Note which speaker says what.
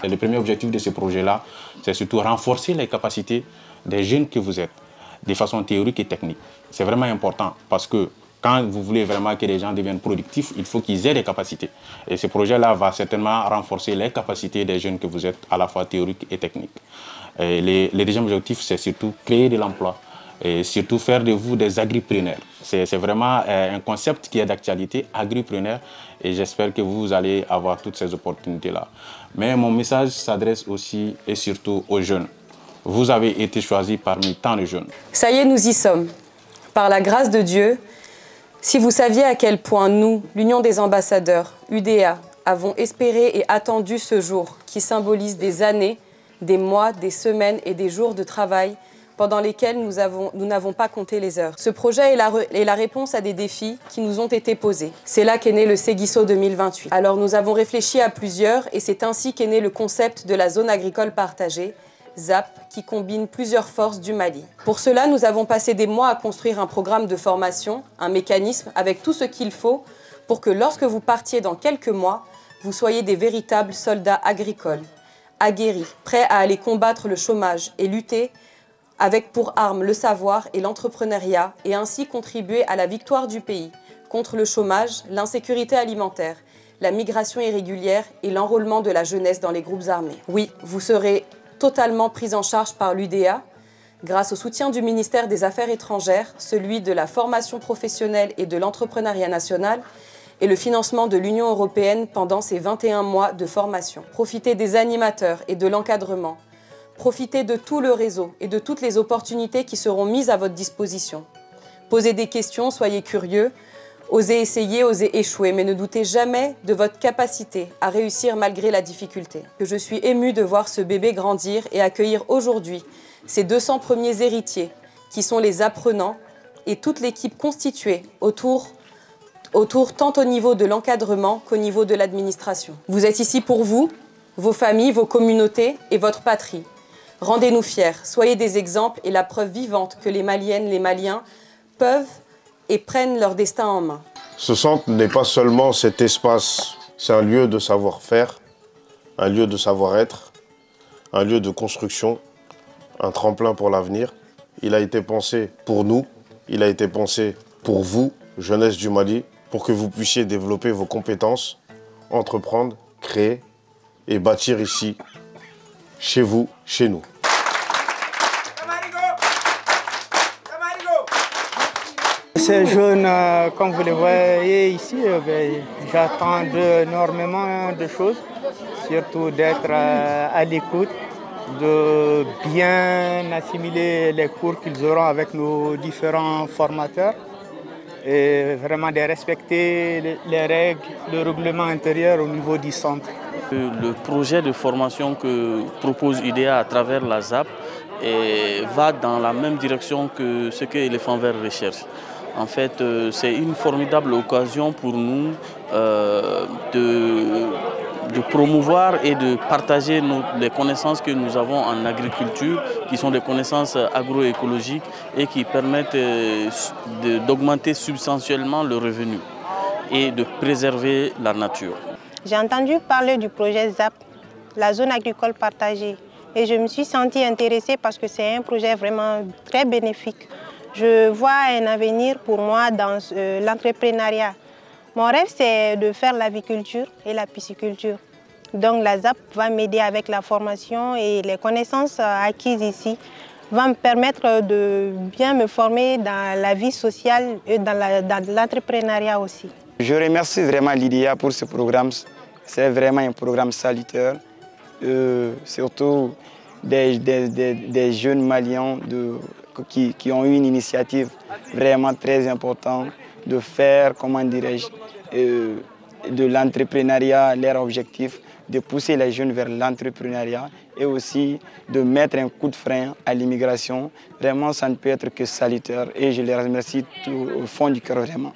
Speaker 1: Le premier objectif de ce projet-là, c'est surtout renforcer les capacités des jeunes que vous êtes, de façon théorique et technique. C'est vraiment important parce que quand vous voulez vraiment que les gens deviennent productifs, il faut qu'ils aient des capacités. Et ce projet-là va certainement renforcer les capacités des jeunes que vous êtes, à la fois théoriques et techniques. Et le deuxième objectif, c'est surtout créer de l'emploi et surtout faire de vous des agripreneurs. C'est vraiment un concept qui est d'actualité, agripreneur, et j'espère que vous allez avoir toutes ces opportunités-là. Mais mon message s'adresse aussi et surtout aux jeunes. Vous avez été choisis parmi tant de jeunes.
Speaker 2: Ça y est, nous y sommes. Par la grâce de Dieu, si vous saviez à quel point nous, l'Union des ambassadeurs, UDA, avons espéré et attendu ce jour qui symbolise des années, des mois, des semaines et des jours de travail pendant lesquels nous n'avons pas compté les heures. Ce projet est la réponse à des défis qui nous ont été posés. C'est là qu'est né le Séguisso 2028. Alors nous avons réfléchi à plusieurs et c'est ainsi qu'est né le concept de la zone agricole partagée, ZAP, qui combine plusieurs forces du Mali. Pour cela, nous avons passé des mois à construire un programme de formation, un mécanisme avec tout ce qu'il faut pour que lorsque vous partiez dans quelques mois, vous soyez des véritables soldats agricoles, aguerris, prêts à aller combattre le chômage et lutter avec pour armes le savoir et l'entrepreneuriat et ainsi contribuer à la victoire du pays contre le chômage, l'insécurité alimentaire, la migration irrégulière et l'enrôlement de la jeunesse dans les groupes armés. Oui, vous serez totalement pris en charge par l'UDA grâce au soutien du ministère des Affaires étrangères, celui de la formation professionnelle et de l'entrepreneuriat national et le financement de l'Union européenne pendant ces 21 mois de formation. Profitez des animateurs et de l'encadrement. Profitez de tout le réseau et de toutes les opportunités qui seront mises à votre disposition. Posez des questions, soyez curieux, osez essayer, osez échouer, mais ne doutez jamais de votre capacité à réussir malgré la difficulté. Je suis émue de voir ce bébé grandir et accueillir aujourd'hui ces 200 premiers héritiers qui sont les apprenants et toute l'équipe constituée autour tant au niveau de l'encadrement qu'au niveau de l'administration. Vous êtes ici pour vous, vos familles, vos communautés et votre patrie. Rendez-nous fiers, soyez des exemples et la preuve vivante que les Maliennes, les Maliens peuvent et prennent leur destin en main.
Speaker 3: Ce centre n'est pas seulement cet espace, c'est un lieu de savoir-faire, un lieu de savoir-être, un lieu de construction, un tremplin pour l'avenir. Il a été pensé pour nous, il a été pensé pour vous, jeunesse du Mali, pour que vous puissiez développer vos compétences, entreprendre, créer et bâtir ici, chez vous, chez nous.
Speaker 4: Ces jeunes, comme vous les voyez ici, j'attends énormément de choses, surtout d'être à l'écoute, de bien assimiler les cours qu'ils auront avec nos différents formateurs et vraiment de respecter les règles, le règlement intérieur au niveau du centre.
Speaker 5: Le projet de formation que propose UDA à travers la ZAP va dans la même direction que ce que Éléphant Vert recherche. En fait, c'est une formidable occasion pour nous de promouvoir et de partager les connaissances que nous avons en agriculture, qui sont des connaissances agroécologiques et qui permettent d'augmenter substantiellement le revenu et de préserver la nature.
Speaker 6: J'ai entendu parler du projet ZAP, la zone agricole partagée, et je me suis sentie intéressée parce que c'est un projet vraiment très bénéfique. Je vois un avenir pour moi dans l'entrepreneuriat. Mon rêve, c'est de faire l'aviculture et la pisciculture. Donc la ZAP va m'aider avec la formation et les connaissances acquises ici vont me permettre de bien me former dans la vie sociale et dans l'entrepreneuriat aussi.
Speaker 7: Je remercie vraiment l'IDEA pour ce programme. C'est vraiment un programme salutaire. Surtout des jeunes Maliens qui ont eu une initiative vraiment très importante de faire, comment dirais-je, de l'entrepreneuriat leur objectif, de pousser les jeunes vers l'entrepreneuriat et aussi de mettre un coup de frein à l'immigration. Vraiment, ça ne peut être que salutaire et je les remercie tout au fond du cœur vraiment.